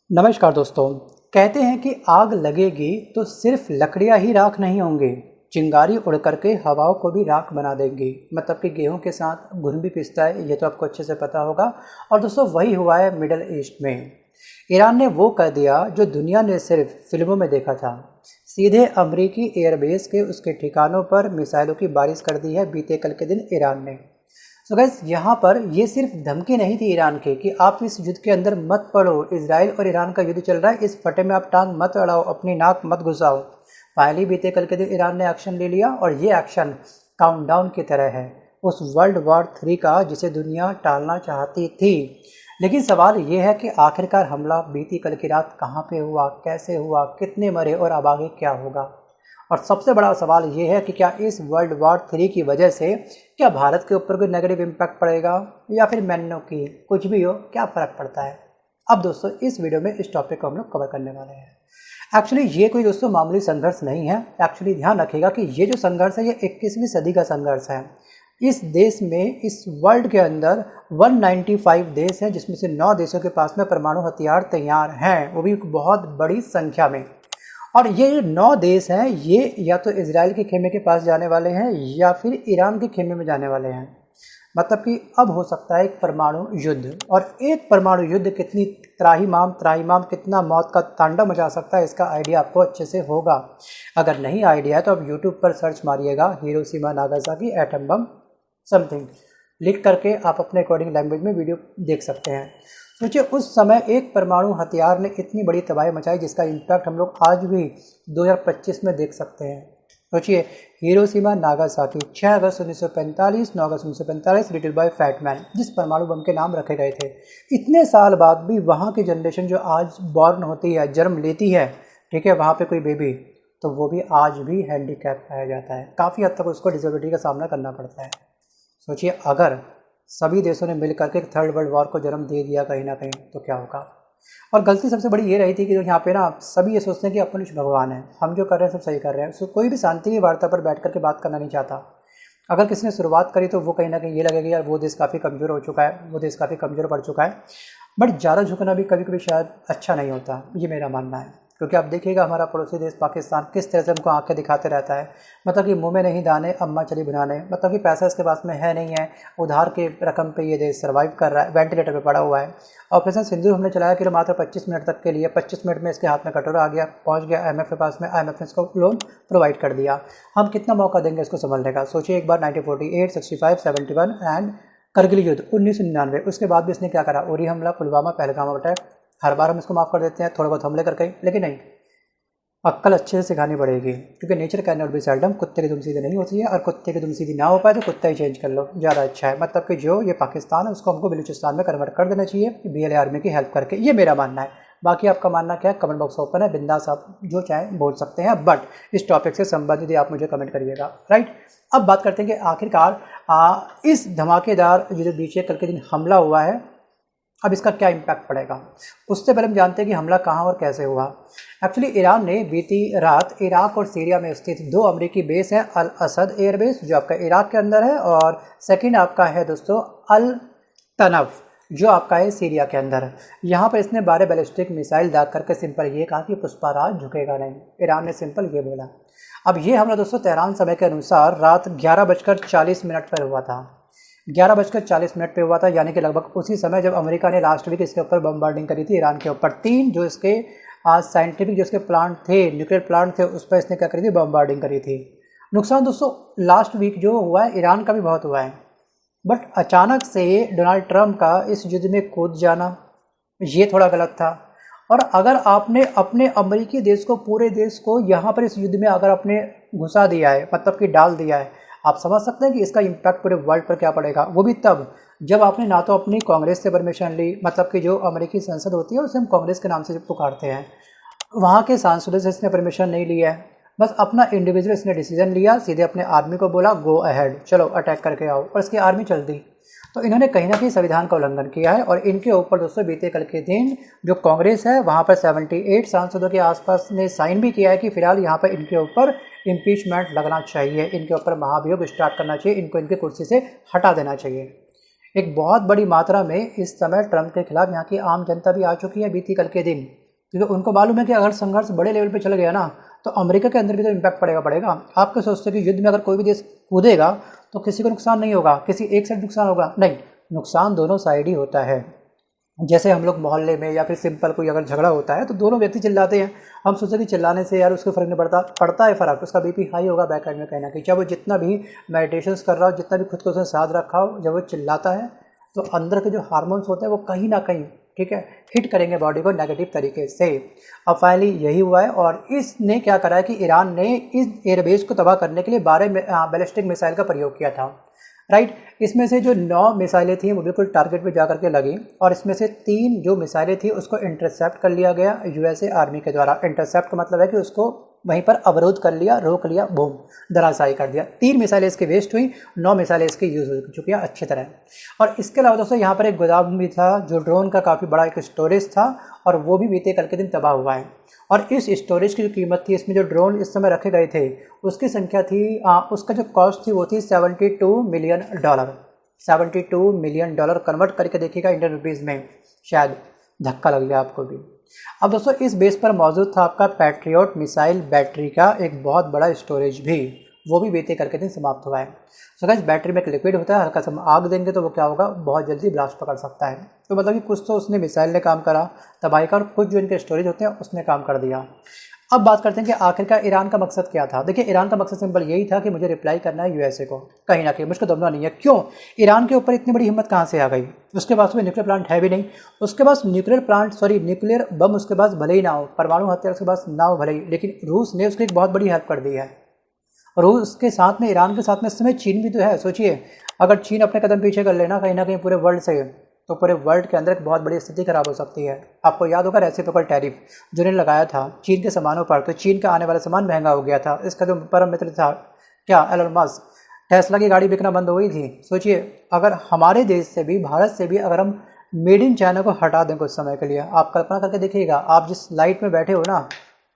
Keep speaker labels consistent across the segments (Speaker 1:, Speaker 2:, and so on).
Speaker 1: नमस्कार दोस्तों। कहते हैं कि आग लगेगी तो सिर्फ लकड़ियां ही राख नहीं होंगी, चिंगारी उड़ करके हवाओं को भी राख बना देंगी। मतलब कि गेहूं के साथ घुन भी पिसता है, ये तो आपको अच्छे से पता होगा। और दोस्तों वही हुआ है मिडल ईस्ट में। ईरान ने वो कर दिया जो दुनिया ने सिर्फ फिल्मों में देखा था। सीधे अमरीकी एयरबेस के उसके ठिकानों पर मिसाइलों की बारिश कर दी है बीते कल के दिन ईरान ने। सो गैस यहाँ पर ये सिर्फ धमकी नहीं थी ईरान के कि आप इस युद्ध के अंदर मत पड़ो, इजराइल और ईरान का युद्ध चल रहा है, इस फटे में आप टांग मत अड़ाओ, अपनी नाक मत घुसाओ। फाइनली बीते कल के दिन ईरान ने एक्शन ले लिया और ये एक्शन काउंटडाउन की तरह है उस वर्ल्ड वॉर 3 का जिसे दुनिया टालना चाहती थी। लेकिन सवाल ये है कि आखिरकार हमला बीती कल की रात कहाँ पे हुआ, कैसे हुआ, कितने मरे और अब आगे क्या होगा। और सबसे बड़ा सवाल ये है कि क्या इस वर्ल्ड वॉर 3 की वजह से क्या भारत के ऊपर कोई नेगेटिव इम्पैक्ट पड़ेगा या फिर मैनों की, कुछ भी हो, क्या फ़र्क पड़ता है। अब दोस्तों इस वीडियो में इस टॉपिक को हम लोग कवर करने वाले हैं। एक्चुअली ये कोई दोस्तों मामूली संघर्ष नहीं है। एक्चुअली ध्यान रखिएगा कि ये जो संघर्ष है ये 21वीं सदी का संघर्ष है। इस देश में, इस वर्ल्ड के अंदर 195 देश हैं, जिसमें से 9 देशों के पास में परमाणु हथियार तैयार हैं, वो भी बहुत बड़ी संख्या में। और ये जो 9 देश हैं ये या तो इजराइल के खेमे के पास जाने वाले हैं या फिर ईरान के खेमे में जाने वाले हैं। मतलब कि अब हो सकता है एक परमाणु युद्ध, और एक परमाणु युद्ध कितनी त्राहिमाम कितना मौत का तांडव मचा सकता है, इसका आइडिया आपको अच्छे से होगा। अगर नहीं आइडिया है तो आप यूट्यूब पर सर्च मारिएगा Hiroshima Nagasaki atom bomb something, लिख करके आप अपने अकॉर्डिंग लैंग्वेज में वीडियो देख सकते हैं। सोचिए उस समय एक परमाणु हथियार ने इतनी बड़ी तबाही मचाई जिसका इम्पैक्ट हम लोग आज भी 2025 में देख सकते हैं। सोचिए हिरोशिमा नागासाकी 6 अगस्त 1945, 9 अगस्त 1945, लिटिल बॉय फैट मैन, जिस परमाणु बम के नाम रखे गए थे। इतने साल बाद भी वहाँ की जनरेशन जो आज बॉर्न होती है, जन्म लेती है, ठीक है, वहाँ पे कोई बेबी, तो वो भी आज भी हैंडीकैप पाया जाता है। काफ़ी हद तक उसको डिसेबिलिटी का सामना करना पड़ता है। सोचिए अगर सभी देशों ने मिलकर के थर्ड वर्ल्ड वॉर को जन्म दे दिया कहीं ना कहीं तो क्या होगा। और गलती सबसे बड़ी ये रही थी कि जो यहाँ पे ना सभी ये सोचते हैं कि अपन भगवान है, हम जो कर रहे हैं सब सही कर रहे हैं। सो कोई भी शांति की वार्ता पर बैठ करके बात करना नहीं चाहता। अगर किसी ने शुरुआत करी तो वो कहीं ना कहीं ये लगेगा यार वो देश काफ़ी कमज़ोर हो चुका है, वो देश काफ़ी कमज़ोर पड़ चुका है। बट ज़्यादा झुकना भी कभी कभी शायद अच्छा नहीं होता, ये मेरा मानना है। क्योंकि आप देखिएगा हमारा पड़ोसी देश पाकिस्तान किस तरह से हमको आंखें दिखाते रहता है। मतलब कि मुंह में नहीं दाने अम्मा चली बनाने, मतलब कि पैसा इसके पास में है नहीं है, उधार के रकम पे ये देश सर्वाइव कर रहा है, वेंटिलेटर पे पड़ा हुआ है। ऑपरेशन सिंदूर हमने चलाया कि मात्र 25 मिनट तक के लिए, 25 मिनट में इसके हाथ में कटोरा आ गया, पहुंच गया IMF के पास में, IMF ने इसको लोन प्रोवाइड कर दिया। हम कितना मौका देंगे इसको संभलने का। सोचिए एक बार 1948, 65, 71 एंड करगिल युद्ध 1999, उसके बाद भी इसने क्या करा, उरी हमला, पुलवामा, पहलगाम अटैक। हर बार हम इसको माफ़ कर देते हैं थोड़े बहुत हमले करके, लेकिन नहीं, अक्ल अच्छे से सिखानी पड़ेगी। क्योंकि nature can not be seldom, कुत्ते की दुम सीधी नहीं होती है, और कुत्ते की दुम सीधी ना हो पाए तो कुत्ता ही चेंज कर लो, ज़्यादा अच्छा है। मतलब कि जो ये पाकिस्तान है उसको हमको बलूचिस्तान में कन्वर्ट कर देना चाहिए BLA आर्मी की हेल्प करके, ये मेरा मानना है। बाकी आपका मानना क्या है, कमेंट बॉक्स ओपन है, बिंदास आप जो चाहे बोल सकते हैं। बट इस टॉपिक से संबंधित आप मुझे कमेंट करिएगा, राइट। अब बात करते हैं कि आखिरकार इस धमाकेदार जो बीते कल के दिन हमला हुआ है, अब इसका क्या इम्पैक्ट पड़ेगा। उससे पहले हम जानते हैं कि हमला कहाँ और कैसे हुआ। एक्चुअली ईरान ने बीती रात इराक और सीरिया में स्थित 2 अमेरिकी बेस हैं, अल असद एयरबेस जो आपका इराक के अंदर है, और सेकंड आपका है दोस्तों अल तनफ जो आपका है सीरिया के अंदर है। यहाँ पर इसने 12 बैलिस्टिक मिसाइल दाग करके सिंपल ये कहा कि पुष्पाराज झुकेगा नहीं। ईरान ने सिंपल ये बोला। अब ये हमला दोस्तों तेहरान समय के अनुसार रात 11:40 पर हुआ था। 11:40 पे हुआ था, यानी कि लगभग उसी समय जब अमेरिका ने लास्ट वीक इसके ऊपर बमबार्डिंग करी थी ईरान के ऊपर। 3 जो इसके साइंटिफिक जो इसके प्लांट थे, न्यूक्लियर प्लांट थे, उस पर इसने क्या करी थी, बमबार्डिंग करी थी। नुकसान दोस्तों लास्ट वीक जो हुआ है ईरान का भी बहुत हुआ है। बट अचानक से डोनाल्ड ट्रंप का इस युद्ध में कूद जाना ये थोड़ा गलत था। और अगर आपने अपने अमेरिकी देश को, पूरे देश को यहाँ पर इस युद्ध में अगर आपने घुसा दिया है, मतलब कि डाल दिया है, आप समझ सकते हैं कि इसका इम्पैक्ट पूरे वर्ल्ड पर क्या पड़ेगा। वो भी तब जब आपने ना तो अपनी कांग्रेस से परमिशन ली, मतलब कि जो अमेरिकी संसद होती है उसे हम कांग्रेस के नाम से पुकारते हैं, वहाँ के सांसदों से इसने परमिशन नहीं लिया है। बस अपना इंडिविजुअल इसने डिसीजन लिया, सीधे अपने आर्मी को बोला गो अहेड, चलो अटैक करके आओ, और इसकी आर्मी चल दी। तो इन्होंने कहीं ना कहीं संविधान का उल्लंघन किया है। और इनके ऊपर दोस्तों बीते कल के दिन जो कांग्रेस है वहाँ पर 78 सांसदों के आसपास ने साइन भी किया है कि फिलहाल यहाँ पर इनके ऊपर इम्पीचमेंट लगना चाहिए, इनके ऊपर महाभियोग स्टार्ट करना चाहिए, इनको इनकी कुर्सी से हटा देना चाहिए। एक बहुत बड़ी मात्रा में इस समय ट्रंप के खिलाफ यहाँ की आम जनता भी आ चुकी है बीती कल के दिन। क्योंकि उनको मालूम है कि अगर संघर्ष बड़े लेवल पे चल गया ना तो अमेरिका के अंदर भी तो इम्पैक्ट पड़ेगा। आप क्या सोचते हो कि युद्ध में अगर कोई भी देश कूदेगा तो किसी को नुकसान नहीं होगा, किसी एक साइड नुकसान होगा? नहीं, नुकसान दोनों साइड ही होता है। जैसे हम लोग मोहल्ले में या फिर सिंपल कोई अगर झगड़ा होता है तो दोनों व्यक्ति चिल्लाते हैं, हम सोचते हैं कि चिल्लाने से यार उसको फ़र्क नहीं पड़ता है फ़र्क, उसका बीपी हाई होगा बैक एंड में कहीं ना कहीं। चाहे वो जितना भी मेडिटेशन कर रहा हो, जितना भी खुद को उसने साथ रखा हो, जब वो चिल्लाता है तो अंदर के जो हार्मोन्स होते हैं वो कहीं ना कहीं, ठीक है, हिट करेंगे बॉडी को नेगेटिव तरीके से। अब फाइनली यही हुआ है और इसने क्या करा है कि ईरान ने इस एयरबेस को तबाह करने के लिए 12 बैलिस्टिक मिसाइल का प्रयोग किया था, राइट। इसमें से जो 9 मिसाइलें थी वो बिल्कुल टारगेट पे जा करके लगी और इसमें से 3 जो मिसाइलें थी उसको इंटरसेप्ट कर लिया गया यूएसए आर्मी के द्वारा। इंटरसेप्ट का मतलब है कि उसको वहीं पर अवरोध कर लिया, रोक लिया, बूम, धराशायी कर दिया। 3 मिसाइलें इसकी वेस्ट हुई, 9 मिसाइलें इसकी यूज़ हो चुकी हैं अच्छी तरह। और इसके अलावा दोस्तों यहाँ पर एक गोदाम भी था जो ड्रोन का काफ़ी बड़ा एक स्टोरेज था और वो भी बीते कल के दिन तबाह हुआ है। और इस स्टोरेज की जो कीमत थी, इसमें जो ड्रोन इस समय रखे गए थे उसकी संख्या थी, उसका जो कॉस्ट थी वो थी $72 मिलियन। $72 मिलियन कन्वर्ट करके देखिएगा इंडियन रुपीज़ में, शायद धक्का लग गया आपको भी। अब दोस्तों इस बेस पर मौजूद था आपका पैट्रियट मिसाइल बैटरी का एक बहुत बड़ा स्टोरेज भी, वो भी बीते करके दिन समाप्त हुआ है। सो गाइस, बैटरी में एक लिक्विड होता है, हल्का सा आग देंगे तो वो क्या होगा, बहुत जल्दी ब्लास्ट पकड़ सकता है। तो मतलब कि कुछ तो उसने मिसाइल ने काम करा तबाही का और कुछ जो इनके स्टोरेज होते हैं उसने काम कर दिया। अब बात करते हैं कि आखिरकार ईरान का मकसद क्या था। देखिए, ईरान का मकसद सिंपल यही था कि मुझे रिप्लाई करना है यूएसए को, कहीं ना कहीं मुझको दबना नहीं है। क्यों? ईरान के ऊपर इतनी बड़ी हिम्मत कहाँ से आ गई? उसके पास में न्यूक्लियर प्लांट है भी नहीं, उसके पास न्यूक्लियर बम उसके पास भले ही ना हो, परमाणु हथियार उसके पास ना हो भले ही, लेकिन रूस ने उसकी एक बहुत बड़ी हेल्प कर दी है। रूस के साथ में, ईरान के साथ में इस समय चीन भी तो है। सोचिए, अगर चीन अपने कदम पीछे कर लेना कहीं ना कहीं पूरे वर्ल्ड से, तो पूरे वर्ल्ड के अंदर एक बहुत बड़ी स्थिति खराब हो सकती है। आपको याद होगा रेसिप्रोकल टैरिफ जो ने लगाया था चीन के सामानों पर, तो चीन का आने वाला सामान महंगा हो गया था। इसका जो परम मित्र था क्या, एलन मस्क, टेस्ला की गाड़ी बिकना बंद हो गई थी। सोचिए, अगर हमारे देश से भी, भारत से भी अगर हम मेड इन चाइना को हटा दें कुछ समय के लिए, आप कल्पना करके देखिएगा, आप जिस लाइट में बैठे हो ना,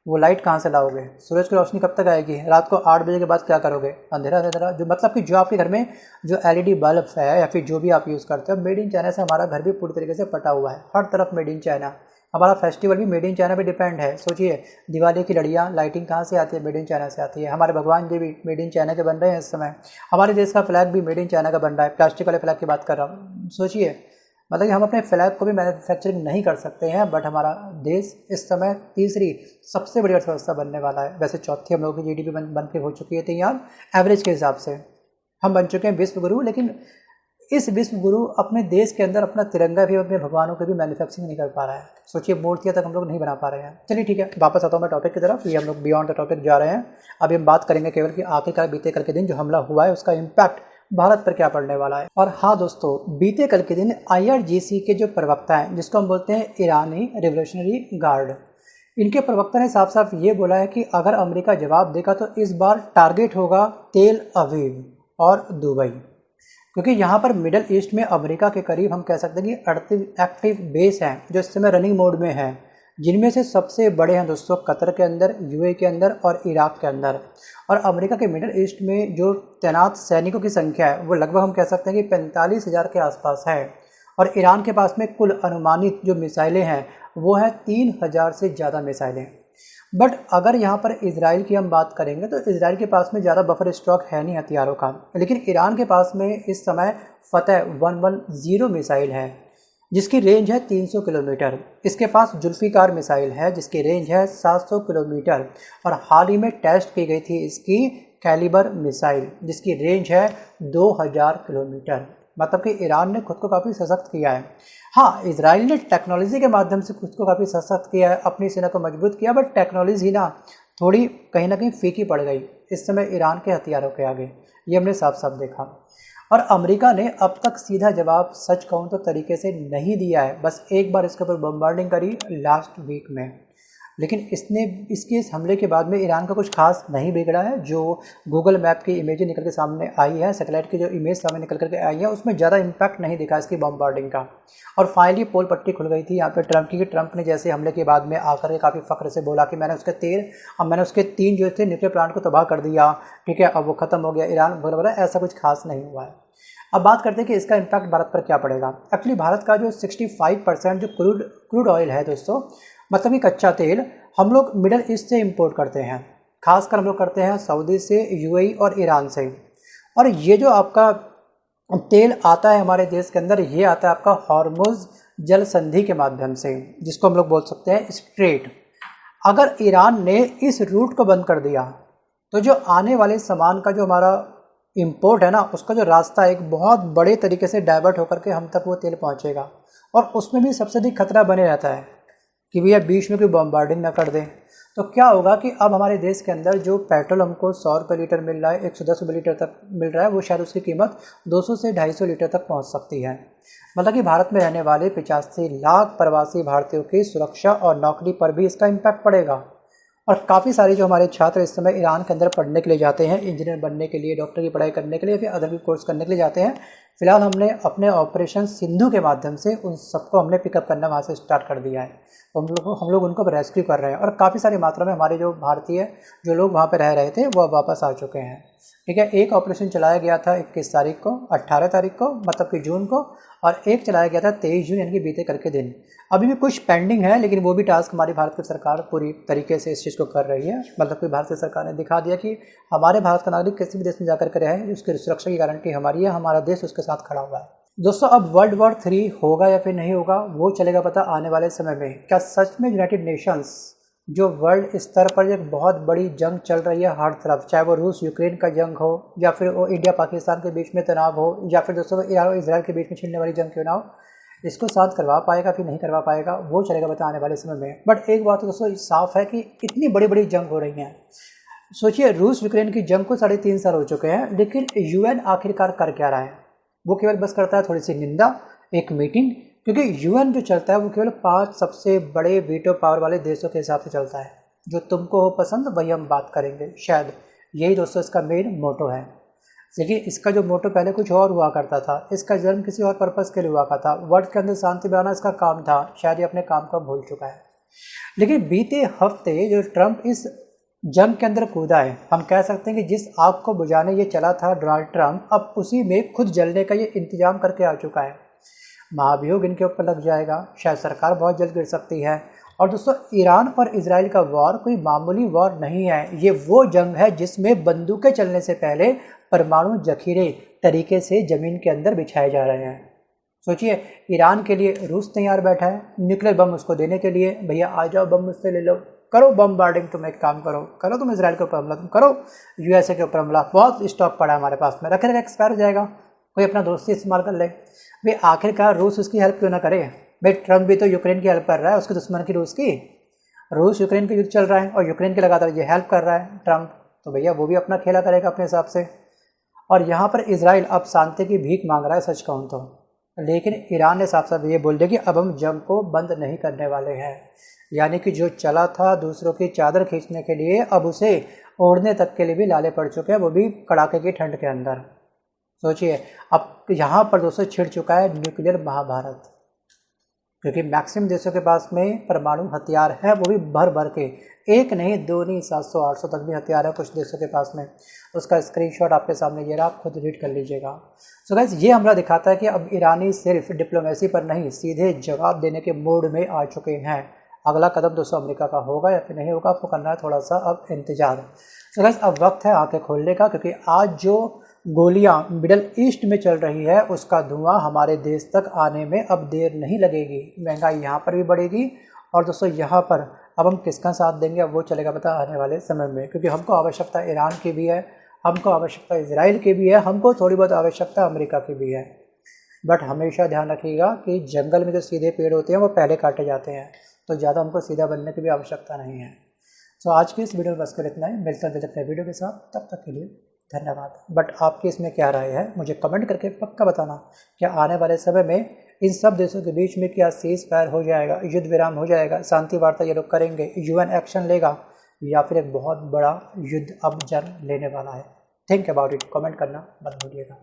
Speaker 1: वो लाइट कहाँ से लाओगे? सूरज की रोशनी कब तक आएगी? रात को 8 बजे के बाद क्या करोगे? अंधेरा अंधेरा। जो मतलब कि जो आपके घर में जो एलईडी बल्ब है या फिर जो भी आप यूज़ करते हो, मेड इन चाइना से हमारा घर भी पूरी तरीके से पटा हुआ है, हर तरफ मेड इन चाइना। हमारा फेस्टिवल भी मेड इन चाइना पे डिपेंड है। सोचिए, दिवाली की लड़ियाँ, लाइटिंग कहाँ से आती है? मेड इन चाइना से आती है। हमारे भगवान जी भी मेड इन चाइना के बन रहे हैं इस समय। हमारे देश का फ्लैग भी मेड इन चाइना का बन रहा है, प्लास्टिक वाले फ्लैग की बात कर रहा हूँ। सोचिए, मतलब कि हम अपने फ्लैग को भी मैन्युफैक्चरिंग नहीं कर सकते हैं, बट हमारा देश इस समय तीसरी सबसे बड़ी अर्थव्यवस्था बनने वाला है। वैसे चौथी हम लोगों की जीडीपी बन के हो चुकी है तैयार, एवरेज के हिसाब से हम बन चुके हैं विश्व गुरु। लेकिन इस विश्व गुरु अपने देश के अंदर अपना तिरंगा भी, अपने भगवानों के भी मैन्युफैक्चरिंग नहीं कर पा रहा है। सोचिए, मूर्तियाँ तक हम लोग नहीं बना पा रहे हैं। चलिए ठीक है, वापस आता हूँ मैं टॉपिक की तरफ। ये हम लोग बियॉन्ड द टॉपिक जा रहे हैं। अभी हम बात करेंगे केवल कि आखिरकार बीते कल के दिन जो हमला हुआ है उसका इम्पैक्ट भारत पर क्या पड़ने वाला है। और हाँ दोस्तों, बीते कल के दिन IRGC के जो प्रवक्ता हैं, जिसको हम बोलते हैं ईरानी रिवोल्यूशनरी गार्ड, इनके प्रवक्ता ने साफ साफ ये बोला है कि अगर अमेरिका जवाब देगा तो इस बार टारगेट होगा तेल अवीव और दुबई, क्योंकि यहाँ पर मिडल ईस्ट में अमेरिका के करीब हम कह सकते हैं कि 38 एक्टिव बेस हैं जो इस समय रनिंग मोड में हैं, जिनमें से सबसे बड़े हैं दोस्तों कतर के अंदर, यूएई के अंदर और इराक के अंदर। और अमेरिका के मिडल ईस्ट में जो तैनात सैनिकों की संख्या है वो लगभग हम कह सकते हैं कि 45,000 के आसपास है। और ईरान के पास में कुल अनुमानित जो मिसाइलें हैं वो है 3,000 से ज़्यादा मिसाइलें। बट अगर यहाँ पर इजराइल की हम बात करेंगे तो इजराइल के पास में ज़्यादा बफर स्टॉक है नहीं हथियारों का, लेकिन ईरान के पास में इस समय फतह 110 मिसाइल है जिसकी रेंज है 300 किलोमीटर। इसके पास जुल्फिकार मिसाइल है जिसकी रेंज है 700 किलोमीटर। और हाल ही में टेस्ट की गई थी इसकी कैलिबर मिसाइल जिसकी रेंज है 2000 किलोमीटर। मतलब कि ईरान ने खुद को काफ़ी सशक्त किया है। हाँ, इजराइल ने टेक्नोलॉजी के माध्यम से खुद को काफ़ी सशक्त किया है, अपनी सेना को मजबूत किया, बट टेक्नोलॉजी ना थोड़ी कहीं ना कहीं फीकी पड़ गई इस समय ईरान के हथियारों के आगे, ये हमने साफ साफ देखा। और अमेरिका ने अब तक सीधा जवाब सच कहूँ तो तरीके से नहीं दिया है, बस एक बार इसके ऊपर बम्बार्डिंग करी लास्ट वीक में, लेकिन इसके इस हमले के बाद में ईरान का कुछ खास नहीं बिगड़ा है। जो गूगल मैप की इमेजें निकल के सामने आई है, सैटेलाइट की जो इमेज सामने निकल करके आई है, उसमें ज़्यादा इम्पैक्ट नहीं दिखा इसकी बम्बार्डिंग का। और फाइनली पोल पट्टी खुल गई थी यहाँ पे ट्रंप की। ट्रंप ने जैसे हमले के बाद में आकर के काफ़ी फ़ख्र से बोला कि मैंने उसके 3 जो थे न्यूक्लियर प्लांट को तबाह कर दिया, ठीक है, अब वो ख़त्म हो गया ईरान वगैरह, ऐसा कुछ खास नहीं हुआ है। अब बात करते हैं कि इसका इम्पैक्ट भारत पर क्या पड़ेगा। एक्चुअली भारत का जो 65% जो क्रूड ऑयल है दोस्तों, मतलब कि कच्चा तेल हम लोग मिडल ईस्ट से इंपोर्ट करते हैं, खासकर हम लोग करते हैं सऊदी से, यूएई और ईरान से। और ये जो आपका तेल आता है हमारे देश के अंदर, ये आता है आपका हॉर्मुज़ जल संधि के माध्यम से, जिसको हम लोग बोल सकते हैं स्ट्रेट। अगर ईरान ने इस रूट को बंद कर दिया तो जो आने वाले सामान का जो हमारा इंपोर्ट है ना, उसका जो रास्ता एक बहुत बड़े तरीके से डाइवर्ट होकर के हम तक वो तेल पहुंचेगा। और उसमें भी सबसे अधिक खतरा बने रहता है कि भैया बीच में कोई बम्बार्डिंग ना कर दें। तो क्या होगा कि अब हमारे देश के अंदर जो पेट्रोल हमको 100 रुपये लीटर मिल रहा है, 110 रुपये लीटर तक मिल रहा है, वो शायद उसकी कीमत 200 से 250 लीटर तक पहुंच सकती है। मतलब कि भारत में रहने वाले 85 लाख प्रवासी भारतीयों की सुरक्षा और नौकरी पर भी इसका इम्पैक्ट पड़ेगा। और काफ़ी सारे जो हमारे छात्र इस समय ईरान के अंदर पढ़ने के लिए जाते हैं, इंजीनियर बनने के लिए, डॉक्टर की पढ़ाई करने के लिए, फिर अदर भी कोर्स करने के लिए जाते हैं, फिलहाल हमने अपने ऑपरेशन सिंधु के माध्यम से उन सबको हमने पिकअप करना वहाँ से स्टार्ट कर दिया है। हम लोग उनको रेस्क्यू कर रहे हैं। और काफ़ी सारी मात्रा में हमारे जो भारतीय जो लोग वहाँ पर रह रहे थे वो वापस आ चुके हैं। ठीक है, एक ऑपरेशन चलाया गया था 21 तारीख को, 18 तारीख को मतलब कि जून को, और एक चलाया गया था 23 जून यानी कि बीते करके दिन। अभी भी कुछ पेंडिंग है, लेकिन वो भी टास्क हमारी भारत की सरकार पूरी तरीके से इस चीज़ को कर रही है। मतलब कि भारत की सरकार ने दिखा दिया कि हमारे भारत का नागरिक किसी भी देश में जाकर के रहे, उसकी सुरक्षा की गारंटी हमारी है, हमारा देश उसके साथ खड़ा हुआ है। दोस्तों, अब वर्ल्ड वॉर 3 होगा या फिर नहीं होगा वो चलेगा पता आने वाले समय में। क्या सच में यूनाइटेड नेशंस जो वर्ल्ड स्तर पर एक बहुत बड़ी जंग चल रही है हर तरफ, चाहे वो रूस यूक्रेन का जंग हो, या फिर वो इंडिया पाकिस्तान के बीच में तनाव हो, या फिर दोस्तों ईरान और इजराइल के बीच में छिड़ने वाली जंग क्यों ना हो, इसको शांत करवा पाएगा फिर नहीं करवा पाएगा वो चलेगा पता आने वाले समय में। बट एक बात तो दोस्तों साफ है कि इतनी बड़ी बड़ी जंग हो रही हैं। सोचिए, रूस यूक्रेन की जंग को 3.5 साल हो चुके हैं, लेकिन यूएन आखिरकार कर क्या रहा है? वो केवल बस करता है थोड़ी सी निंदा, एक मीटिंग, क्योंकि यूएन जो चलता है वो केवल 5 सबसे बड़े वीटो पावर वाले देशों के हिसाब से चलता है। जो तुमको हो पसंद वही हम बात करेंगे, शायद यही दोस्तों इसका मेन मोटो है। देखिए, इसका जो मोटो पहले कुछ और हुआ करता था, इसका जन्म किसी और पर्पस के लिए हुआ करता था, वर्ल्ड के अंदर शांति बनाना इसका काम था। शायद ये अपने काम को भूल चुका है। लेकिन बीते हफ्ते जो ट्रंप इस जंग के अंदर कूदा है, हम कह सकते हैं कि जिस आग को बुझाने ये चला था डोनाल्ड ट्रंप, अब उसी में खुद जलने का ये इंतजाम करके आ चुका है। महाभियोग इनके ऊपर लग जाएगा, शायद सरकार बहुत जल्द गिर सकती है। और दोस्तों, ईरान और इजराइल का वॉर कोई मामूली वॉर नहीं है, ये वो जंग है जिसमें बंदूकें चलने से पहले परमाणु जखीरे तरीके से ज़मीन के अंदर बिछाए जा रहे हैं। सोचिए, ईरान के लिए रूस तैयार बैठा है न्यूक्लियर बम उसको देने के लिए, भैया आ जाओ बम मुझसे ले लो, करो बमबार्डिंग, तुम एक काम करो तुम इजराइल के ऊपर हमला, तुम करो यूएसए के ऊपर हमला, बहुत स्टॉक पड़ा है हमारे पास में, रखे एक्सपायर हो जाएगा, कोई अपना दोस्ती इस्तेमाल कर ले। भाई आखिरकार रूस उसकी हेल्प क्यों ना करे? भाई ट्रंप भी तो यूक्रेन की हेल्प कर रहा है, उसके दुश्मन की रूस यूक्रेन का युद्ध चल रहा है और यूक्रेन की लगातार ये हेल्प कर रहा है ट्रंप, तो भैया वो भी अपना खेला करेगा अपने हिसाब से। और यहाँ पर इजराइल अब शांति की भीख मांग रहा है सच कहूँ तो, लेकिन ईरान ने साफ साफ ये बोल दिया कि अब हम जंग को बंद नहीं करने वाले हैं। यानी कि जो चला था दूसरों की चादर खींचने के लिए, अब उसे ओढ़ने तक के लिए भी लाले पड़ चुके हैं, वो भी कड़ाके की ठंड के अंदर। सोचिए, अब यहाँ पर दोस्तों छिड़ चुका है न्यूक्लियर महाभारत, क्योंकि मैक्सिमम देशों के पास में परमाणु हथियार है, वो भी भर भर के, एक नहीं, दो नहीं, 700-800 तक भी हथियार है कुछ देशों के पास में। उसका स्क्रीनशॉट आपके सामने ये रहा, आप खुद रीड कर लीजिएगा। सो गाइस, ये हमला दिखाता है कि अब ईरानी सिर्फ डिप्लोमेसी पर नहीं, सीधे जवाब देने के मोड में आ चुके हैं। अगला कदम दोस्तों अमेरिका का होगा या फिर नहीं होगा, आपको करना है थोड़ा सा अब इंतजार। सो गाइस, अब वक्त है आंखें खोलने का, क्योंकि आज जो गोलियां मिडल ईस्ट में चल रही है उसका धुआं हमारे देश तक आने में अब देर नहीं लगेगी। महंगाई यहाँ पर भी बढ़ेगी, और दोस्तों यहाँ पर अब हम किसका साथ देंगे अब वो चलेगा पता आने वाले समय में, क्योंकि हमको आवश्यकता ईरान की भी है, हमको आवश्यकता इजराइल की भी है, हमको थोड़ी बहुत आवश्यकता अमेरिका की भी है। बट हमेशा ध्यान रखिएगा कि जंगल में जो सीधे पेड़ होते हैं वो पहले काटे जाते हैं, तो ज़्यादा हमको सीधा बनने की भी आवश्यकता नहीं है। सो आज की इस वीडियो में बस कर इतना ही, मिलते हैं अपने वीडियो के साथ, तब तक के लिए धन्यवाद। बट आपकी इसमें क्या राय है मुझे कमेंट करके पक्का बताना। क्या आने वाले समय में इन सब देशों के बीच में क्या सीज फायर हो जाएगा, युद्ध विराम हो जाएगा, शांति वार्ता ये लोग करेंगे, यूएन एक्शन लेगा, या फिर एक बहुत बड़ा युद्ध अब जन्म लेने वाला है? थिंक अबाउट इट, कमेंट करना मत भूलिएगा।